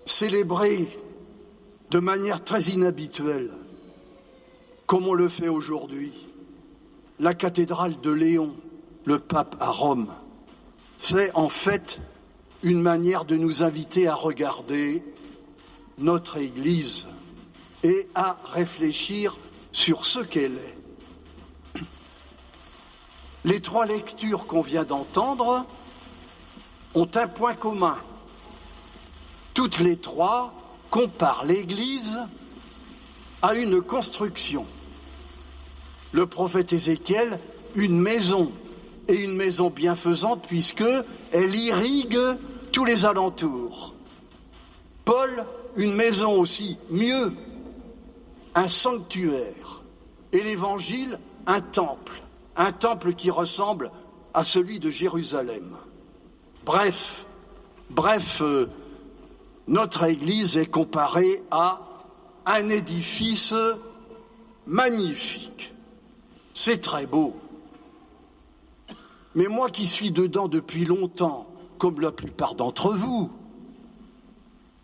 célébrer de manière très inhabituelle, comme on le fait aujourd'hui, la cathédrale de Léon, le pape à Rome, c'est en fait une manière de nous inviter à regarder notre Église et à réfléchir sur ce qu'elle est. Les trois lectures qu'on vient d'entendre ont un point commun. Toutes les trois comparent l'Église à une construction. Le prophète Ézéchiel, une maison, et une maison bienfaisante puisqu'elle irrigue tous les alentours. Paul, une maison aussi, mieux, un sanctuaire. Et l'Évangile, un temple qui ressemble à celui de Jérusalem. Bref, notre Église est comparée à un édifice magnifique. C'est très beau. Mais moi qui suis dedans depuis longtemps, comme la plupart d'entre vous,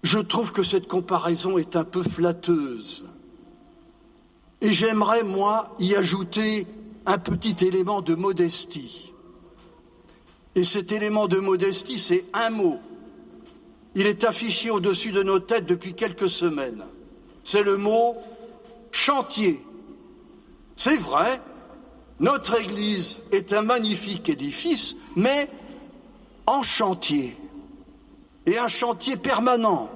je trouve que cette comparaison est un peu flatteuse. Et j'aimerais, moi, y ajouter un petit élément de modestie. Et cet élément de modestie, c'est un mot. Il est affiché au-dessus de nos têtes depuis quelques semaines. C'est le mot chantier. C'est vrai, notre Église est un magnifique édifice, mais en chantier. Et un chantier permanent,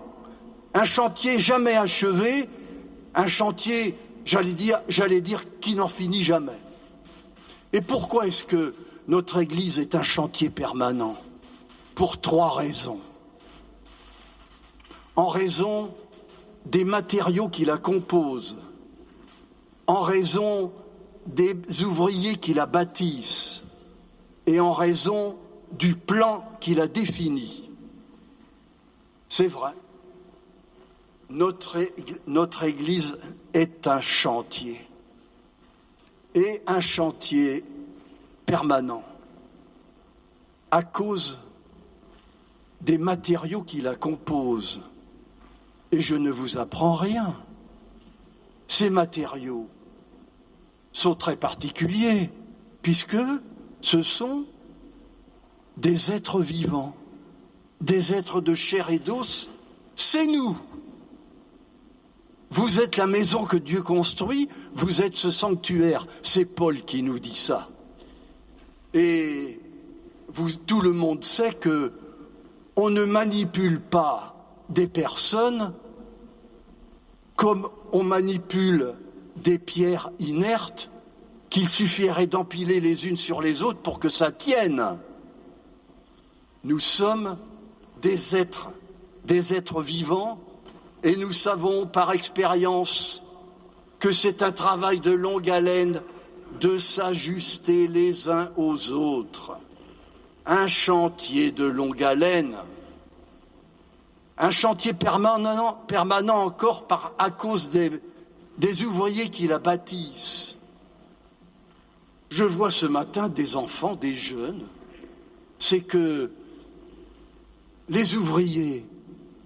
un chantier jamais achevé, un chantier, j'allais dire, qui n'en finit jamais. Et pourquoi est-ce que notre Église est un chantier permanent? Pour trois raisons. En raison des matériaux qui la composent, en raison des ouvriers qui la bâtissent et en raison du plan qui la définit. C'est vrai, notre Église est un chantier, et un chantier permanent, à cause des matériaux qui la composent. Et je ne vous apprends rien. Ces matériaux sont très particuliers, puisque ce sont des êtres vivants, des êtres de chair et d'os. C'est nous. Vous êtes la maison que Dieu construit, vous êtes ce sanctuaire. C'est Paul qui nous dit ça. Et tout le monde sait que on ne manipule pas des personnes comme on manipule des pierres inertes qu'il suffirait d'empiler les unes sur les autres pour que ça tienne. Nous sommes des êtres vivants, et nous savons par expérience que c'est un travail de longue haleine de s'ajuster les uns aux autres. Un chantier de longue haleine. Un chantier permanent encore à cause des ouvriers qui la bâtissent. Je vois ce matin des enfants, des jeunes. C'est que les ouvriers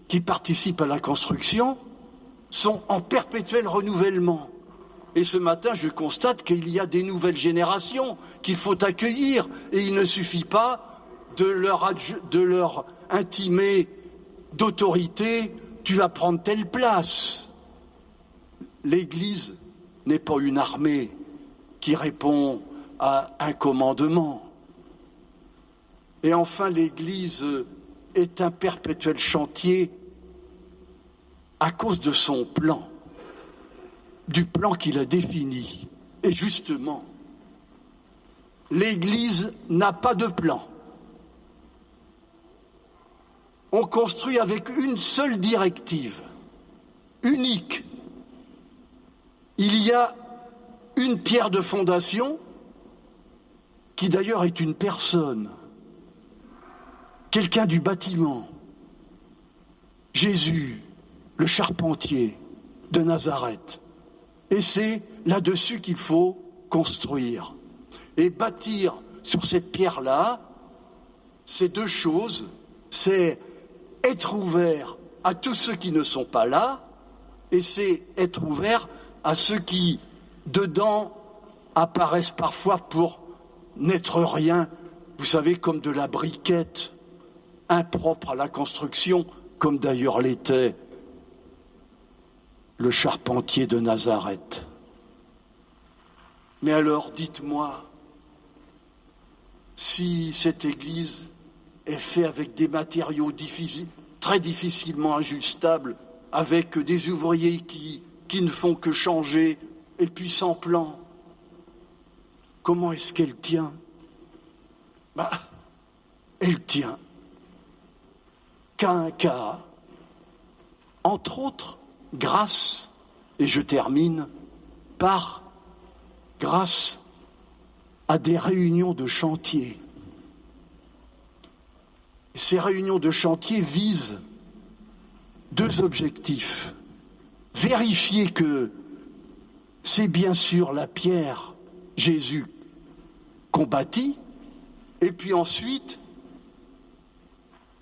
qui participent à la construction sont en perpétuel renouvellement. Et ce matin, je constate qu'il y a des nouvelles générations qu'il faut accueillir. Et il ne suffit pas de leur intimer d'autorité, tu vas prendre telle place. L'Église n'est pas une armée qui répond à un commandement. Et enfin, l'Église est un perpétuel chantier à cause de son plan, du plan qu'il a défini. Et justement, l'Église n'a pas de plan. On construit avec une seule directive, unique. Il y a une pierre de fondation, qui d'ailleurs est une personne, quelqu'un du bâtiment, Jésus, le charpentier de Nazareth. Et c'est là-dessus qu'il faut construire. Et bâtir sur cette pierre-là, c'est deux choses, c'est être ouvert à tous ceux qui ne sont pas là, et c'est être ouvert à ceux qui, dedans, apparaissent parfois pour n'être rien, vous savez, comme de la briquette, impropre à la construction, comme d'ailleurs l'était le charpentier de Nazareth. Mais alors, dites-moi, si cette église est faite avec des matériaux très difficilement ajustables, avec des ouvriers qui ne font que changer, et puis sans plan, comment est-ce qu'elle tient? Elle tient qu'à un cas, entre autres, grâce, et je termine, grâce à des réunions de chantier. Ces réunions de chantier visent deux objectifs. Vérifier que c'est bien sûr la pierre, Jésus, qu'on bâtit, et puis ensuite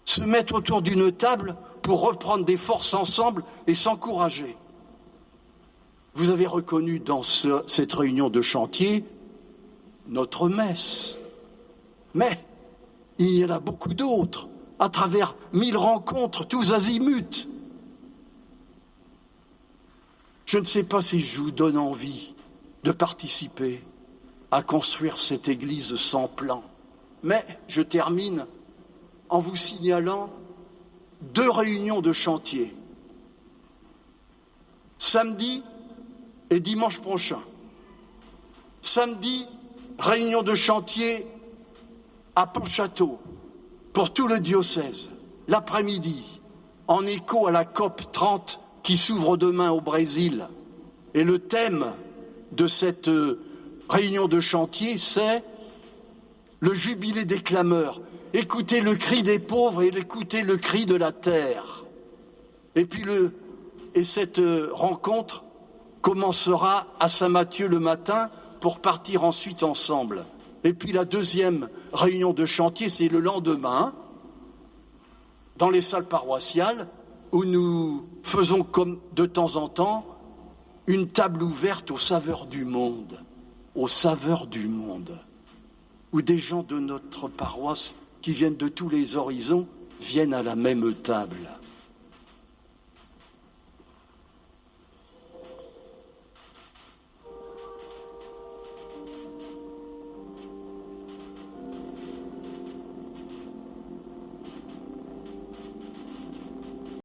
se mettre autour d'une table pour reprendre des forces ensemble et s'encourager. Vous avez reconnu dans cette réunion de chantier notre messe, mais il y en a beaucoup d'autres, à travers 1000 rencontres, tous azimuts. Je ne sais pas si je vous donne envie de participer à construire cette église sans plan, mais je termine en vous signalant 2 réunions de chantier, samedi et dimanche prochain. Samedi, réunion de chantier à Pontchâteau pour tout le diocèse, l'après-midi, en écho à la COP 30 qui s'ouvre demain au Brésil. Et le thème de cette réunion de chantier, c'est le jubilé des clameurs. Écoutez le cri des pauvres et écoutez le cri de la terre. Et puis cette rencontre commencera à Saint-Matthieu le matin pour partir ensuite ensemble. Et puis la deuxième réunion de chantier, c'est le lendemain, dans les salles paroissiales, où nous faisons comme de temps en temps une table ouverte aux saveurs du monde, où des gens de notre paroisse qui viennent de tous les horizons viennent à la même table.